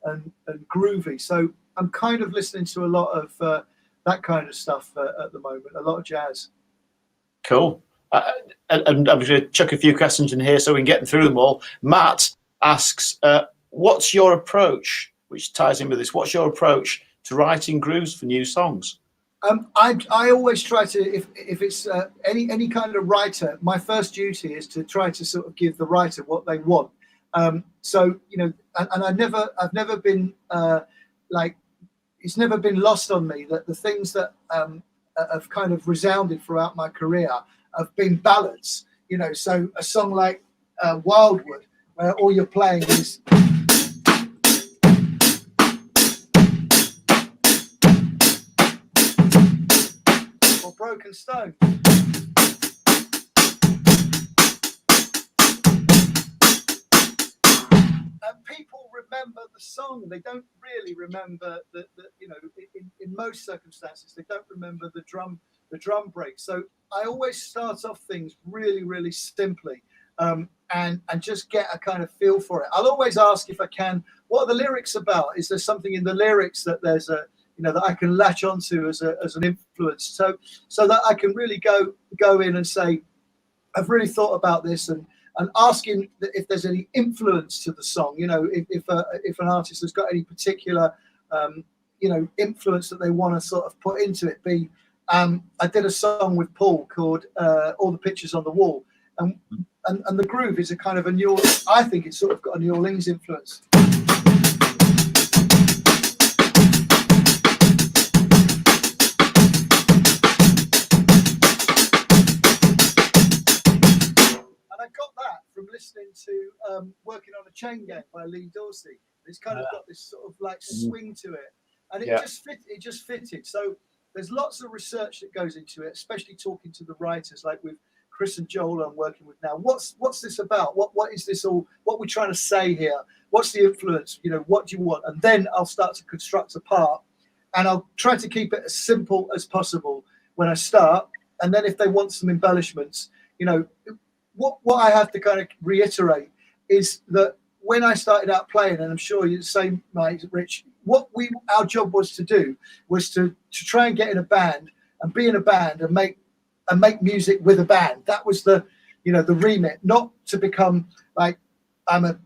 and groovy. So I'm kind of listening to a lot of that kind of stuff at the moment, a lot of jazz. Cool. And I'm going to chuck a few questions in here so we can get through them all. Matt asks, what's your approach, which ties in with this, what's your approach to writing grooves for new songs? I always try to, if it's any kind of writer, my first duty is to try to sort of give the writer what they want. So, and I've never been like, it's never been lost on me that the things that have kind of resounded throughout my career have been ballads. So a song like Wildwood, where all you're playing is or Broken Stone. People remember the song. They don't really remember in most circumstances, they don't remember the drum break. So I always start off things really, really simply, and just get a kind of feel for it. I'll always ask, if I can, what are the lyrics about? Is there something in the lyrics that there's a that I can latch onto as an influence, so that I can really go in and say, I've really thought about this, and asking if there's any influence to the song. If an artist has got any particular influence that they want to sort of put into it. I did a song with Paul called All the Pictures on the Wall, and the groove is a kind of I think it's sort of got a New Orleans influence. From listening to Working on a Chain Gang by Lee Dorsey. It's kind of got this sort of like swing to it, and it just fitted. So there's lots of research that goes into it, especially talking to the writers, like with Chris and Joel I'm working with now. What's this about? What is this all? What we're trying to say here? What's the influence? What do you want? And then I'll start to construct a part, and I'll try to keep it as simple as possible when I start. And then if they want some embellishments, what I have to kind of reiterate is that when I started out playing, and I'm sure you're the same, Rich, our job was to do was to try and get in a band and be in a band and make music with a band. That was the remit, not to become like I'm a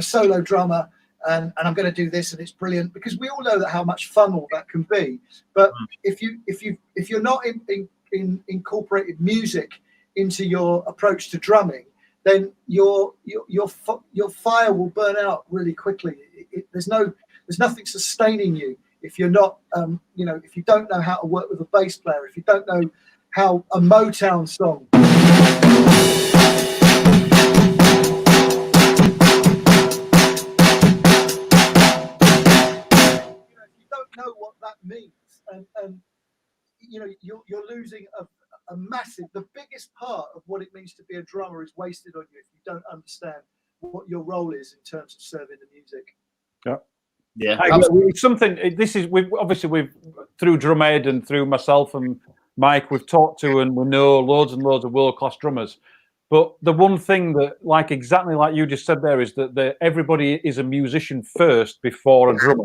solo drummer and I'm going to do this and it's brilliant, because we all know that how much fun all that can be. But if you're not incorporated music into your approach to drumming, then your fire will burn out really quickly. There's nothing sustaining you if you're not if you don't know how to work with a bass player, if you don't know how a Motown song. If you don't know what that means, and you're losing a massive. The biggest part of what it means to be a drummer is wasted on you if you don't understand what your role is in terms of serving the music. Yeah, it's something. We've through Drumhead and through myself and Mike, we've talked to and we know loads and loads of world-class drummers. But the one thing that, exactly like you just said there, is that everybody is a musician first before a drummer.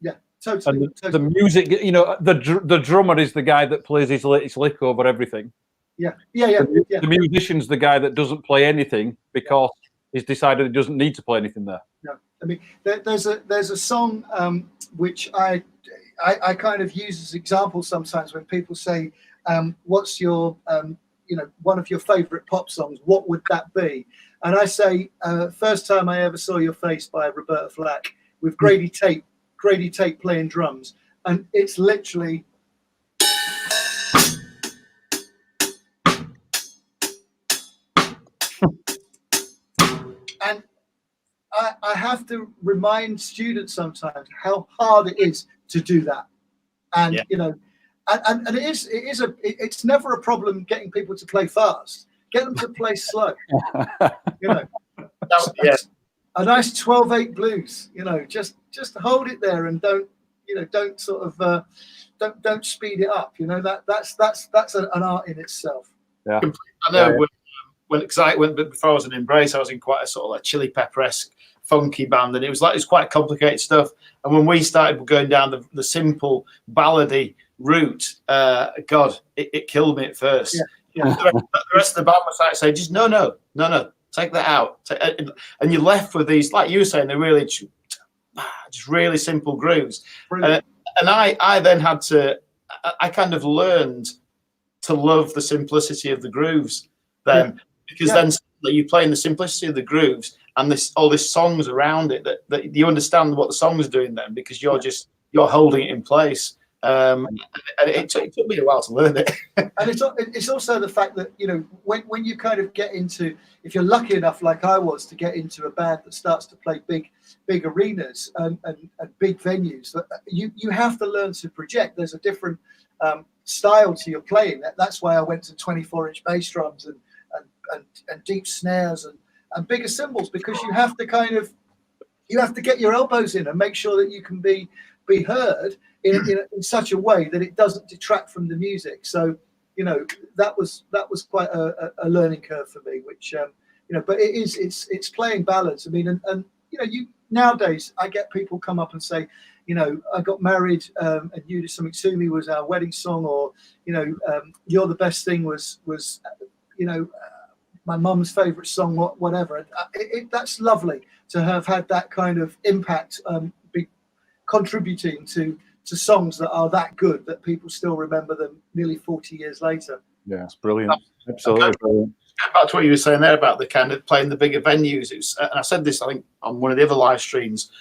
Yeah, totally. And the music, the drummer is the guy that plays his latest lick over everything. Yeah. The musician's the guy that doesn't play anything because he's decided he doesn't need to play anything there. No, I mean, there's a song which I kind of use as example sometimes when people say, "What's your one of your favorite pop songs? What would that be?" And I say, "First Time I Ever Saw Your Face" by Roberta Flack, with Grady Tate playing drums, and it's literally. And I have to remind students sometimes how hard it is to do that, and and it's never a problem getting people to play fast. Get them to play slow. A nice 12/8 blues. Just hold it there and don't sort of don't speed it up. That's an art in itself. Yeah, I know. Before I was in Embrace, I was in quite a sort of like Chili Pepper-esque funky band, and it was quite complicated stuff. And when we started going down the simple ballady route, God, it killed me at first. Yeah. The rest of the band was like saying, just no, take that out. And you're left with these, like you were saying, they're really just really simple grooves. And I then had to, I kind of learned to love the simplicity of the grooves then. Because then you play in the simplicity of the grooves and all this songs around it that you understand what the song's doing then, because you're holding it in place. And it took me a while to learn it. And it's also the fact that when you kind of get into, if you're lucky enough like I was to get into a band that starts to play big arenas and big venues, you have to learn to project. There's a different style to your playing. That's why I went to 24-inch bass drums and deep snares and bigger cymbals, because you have to get your elbows in and make sure that you can be heard in such a way that it doesn't detract from the music. So that was quite a learning curve for me, which but it's playing ballads. I mean, and nowadays I get people come up and say, I got married and You Do Something to Me was our wedding song, or You're the Best Thing was my mum's favorite song, whatever. That's lovely to have had that kind of impact, be contributing to songs that are that good that people still remember them nearly 40 years later. Yeah, it's brilliant. Absolutely brilliant. Back to what you were saying there about the kind of playing the bigger venues. And I said this, I think, on one of the other live streams.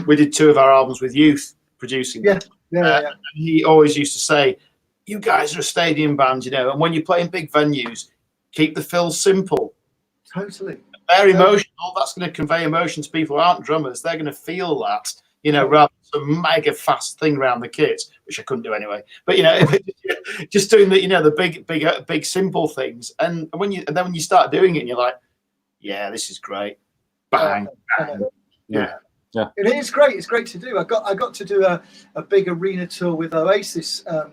We did 2 of our albums with Youth producing them. Yeah. He always used to say, "You guys are a stadium band, and when you're playing big venues, keep the fills simple." Totally. They're emotional. That's going to convey emotion to people who aren't drummers. They're going to feel that, rather than some mega fast thing around the kit, which I couldn't do anyway. But just doing the big simple things. And when you start doing it, and you're like, yeah, this is great. Bang, bang. Yeah. It is great. It's great to do. I got to do a big arena tour with Oasis a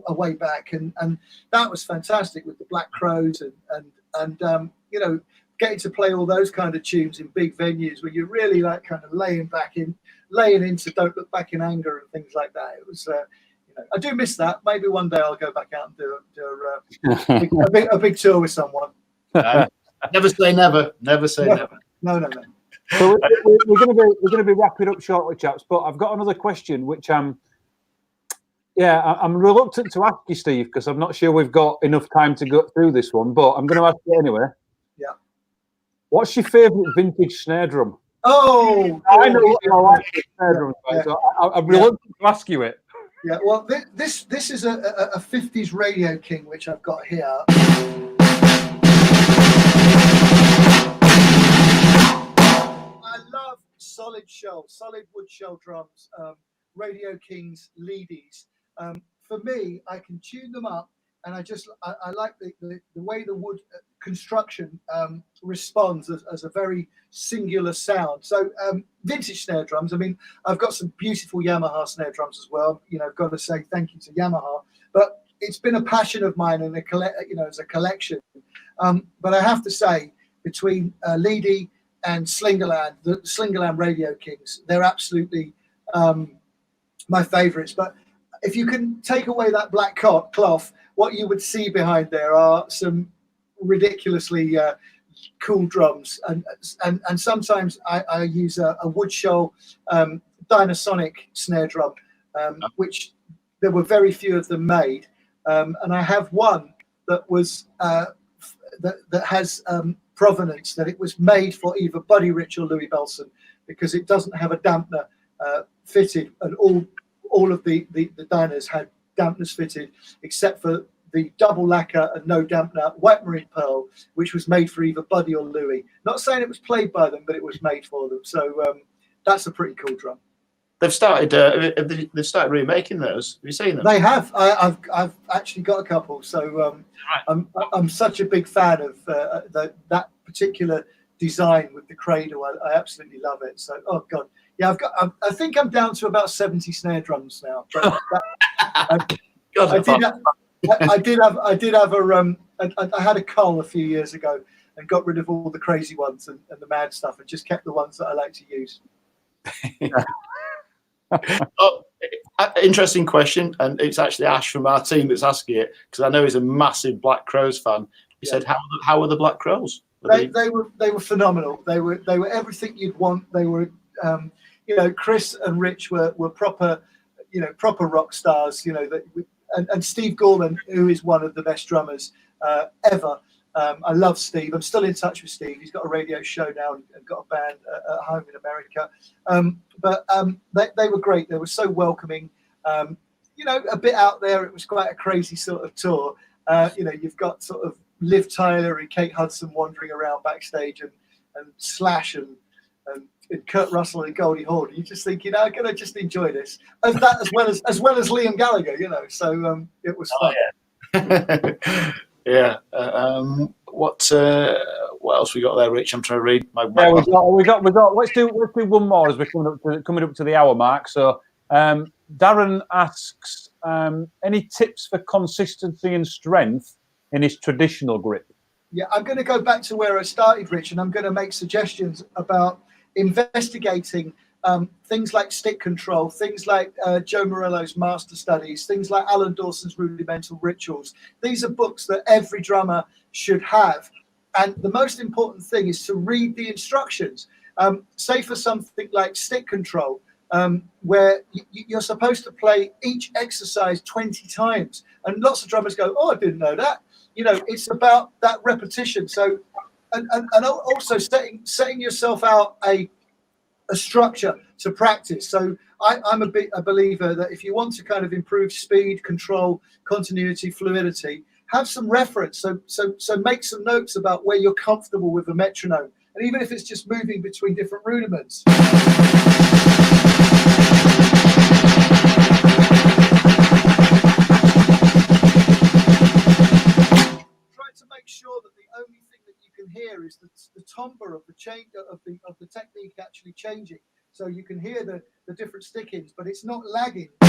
way back, and that was fantastic with the Black Crows and getting to play all those kind of tunes in big venues where you're really like kind of laying into Don't Look Back in Anger and things like that. It was, I do miss that. Maybe one day I'll go back out and do a big tour with someone. Never say never. Never say never. No. So we're going to be wrapping up shortly, chaps. But I've got another question, which I'm reluctant to ask you, Steve, because I'm not sure we've got enough time to go through this one. But I'm going to ask you anyway. Yeah. What's your favourite vintage snare drum? Oh, I know you like the snare drum, so I'm reluctant to ask you it. Yeah, well, this is a 50s Radio King, which I've got here. I love solid wood shell drums, Radio Kings, leadies. For me, I can tune them up, and I like the way the wood construction responds as a very singular sound. So vintage snare drums, I mean, I've got some beautiful Yamaha snare drums as well. I've got to say thank you to Yamaha, but it's been a passion of mine and as a collection. But I have to say, between Leedy and Slingerland, the Slingerland Radio Kings, they're absolutely my favorites. But if you can take away that black cloth, what you would see behind there are some ridiculously cool drums, and sometimes I use a Woodshell Dynasonic snare drum, which there were very few of them made, and I have one that was that has provenance, that it was made for either Buddy Rich or Louis Belson, because it doesn't have a dampener fitted, and all of the Dynas had dampeners fitted, except for the double lacquer and no dampener white marine pearl, which was made for either Buddy or Louis. Not saying it was played by them, but it was made for them. So that's a pretty cool drum. They've started remaking those. Have you seen them? They have. I've actually got a couple. So I'm such a big fan of that particular design with the cradle. I absolutely love it. So oh god, yeah, I think I'm down to about 70 snare drums now. But I did have I had a cull a few years ago and got rid of all the crazy ones and the mad stuff, and just kept the ones that I like to use. Oh, interesting question, and it's actually Ash from our team that's asking it, because I know he's a massive Black Crows fan. He said, "How were the Black Crows?" They were phenomenal. They were everything you'd want. They were, Chris and Rich were proper, proper rock stars. And Steve Gorman, who is one of the best drummers ever. I love Steve. I'm still in touch with Steve. He's got a radio show now and got a band at home in America. But they were great. They were so welcoming. A bit out there. It was quite a crazy sort of tour. You've got sort of Liv Tyler and Kate Hudson wandering around backstage, and Slash and Kurt Russell and Goldie Hawn. You just think, I'm gonna just enjoy this, as well as Liam Gallagher. So it was fun. Oh, yeah. Yeah. What else we got there, Rich? I'm trying to read my. Yeah, we got. Let's do one more as we're coming up to the hour mark. So, Darren asks, any tips for consistency and strength in his traditional grip? Yeah, I'm going to go back to where I started, Rich, and I'm going to make suggestions about investigating things like stick control, things like Joe Murillo's Master Studies, things like Alan Dawson's Rudimental Rituals. These are books that every drummer should have. And the most important thing is to read the instructions. Say for something like stick control, where you're supposed to play each exercise 20 times. And lots of drummers go, oh, I didn't know that. It's about that repetition. So, and also setting yourself out a structure to practice. So I'm a believer that if you want to kind of improve speed, control, continuity, fluidity, have some reference. So make some notes about where you're comfortable with the metronome. And even if it's just moving between different rudiments. To make sure that the only thing that you can hear is the timbre of the change of the technique actually changing, so you can hear the different stick-ins, but it's not lagging. The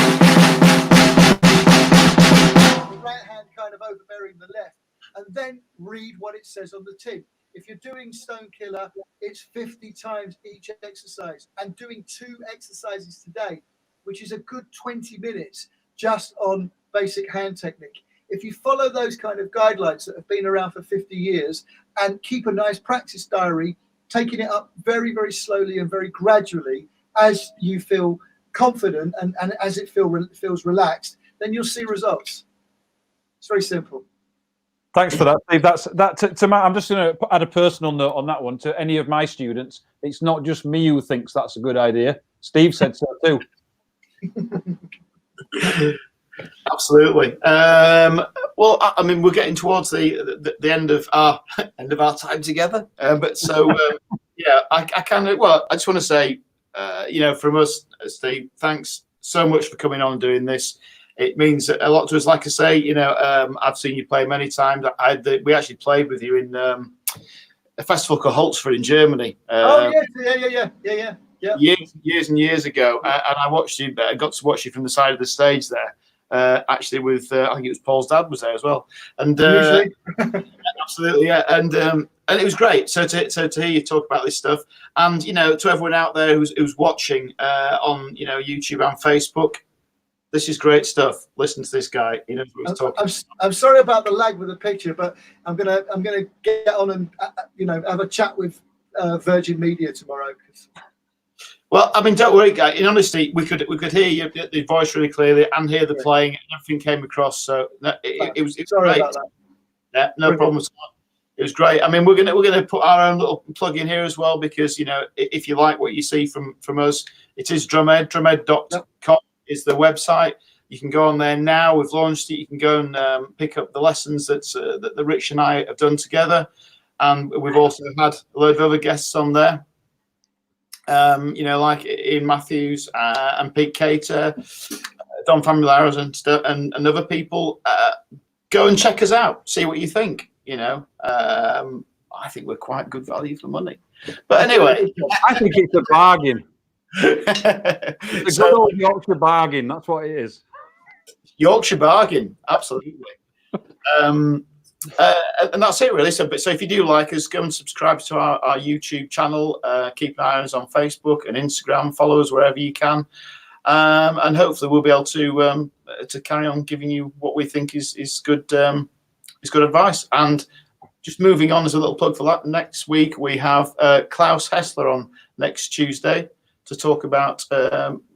right hand kind of overbearing the left, and then read what it says on the tin. If you're doing Stone Killer, it's 50 times each exercise, and doing 2 exercises today, which is a good 20 minutes just on basic hand technique. If you follow those kind of guidelines that have been around for 50 years and keep a nice practice diary, taking it up very, very slowly and very gradually as you feel confident and as it feels relaxed, then you'll see results. It's very simple. Thanks for that, Steve. I'm just going to add a personal note on that one to any of my students. It's not just me who thinks that's a good idea. Steve said so too. Absolutely. Well, I mean, we're getting towards the end of our time together. But so yeah, I kind of I just want to say, from us, Steve, thanks so much for coming on and doing this. It means a lot to us. Like I say, I've seen you play many times. We actually played with you in a festival called Holzford in Germany. Oh yeah. Years and years ago, and I watched you. I got to watch you from the side of the stage there. Actually, with I think it was Paul's dad was there as well, and absolutely, yeah, and it was great. So to hear you talk about this stuff, and to everyone out there who's watching on YouTube and Facebook, this is great stuff. Listen to this guy. He knows what he's talking about. I'm sorry about the lag with the picture, but I'm gonna get on and have a chat with Virgin Media tomorrow. Well, I mean, don't worry, guys. In honesty, we could hear the voice really clearly and hear the playing, and everything came across. So it was sorry great. about that. Yeah, no problem at all. It was great. I mean, we're gonna put our own little plug in here as well, because if you like what you see from us, it is Drumhead. Drumhead.com is the website. You can go on there now. We've launched it. You can go and pick up the lessons that Rich and I have done together, and we've also had a load of other guests on there. Like Ian Matthews and Pete Cater, Don Famularos and other people. Go and check us out. See what you think. I think we're quite good value for money. But anyway, I think it's a bargain. It's a good old Yorkshire bargain. That's what it is. Yorkshire bargain, absolutely. And that's it, really. So if you do like us, go and subscribe to our YouTube channel. Keep an eye on us on Facebook and Instagram. Follow us wherever you can, and hopefully we'll be able to carry on giving you what we think is good advice. And just moving on as a little plug for that, next week we have Klaus Hessler on next Tuesday to talk about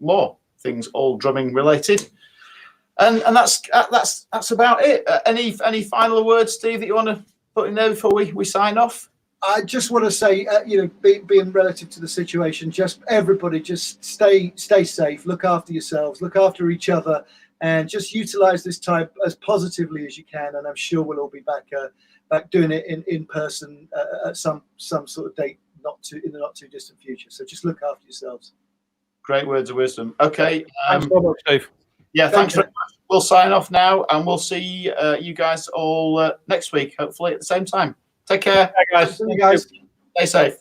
more things, all drumming related. And that's about it. Any final words, Steve, that you want to put in there before we sign off? I just want to say, being relative to the situation, just everybody, just stay safe, look after yourselves, look after each other, and just utilize this time as positively as you can. And I'm sure we'll all be back doing it in person at some sort of date, in the not too distant future. So just look after yourselves. Great words of wisdom. Okay. Thanks so much, Dave. Yeah, thanks very much. We'll sign off now, and we'll see you guys all next week, hopefully at the same time. Take care. Bye, guys. See you guys. Stay safe.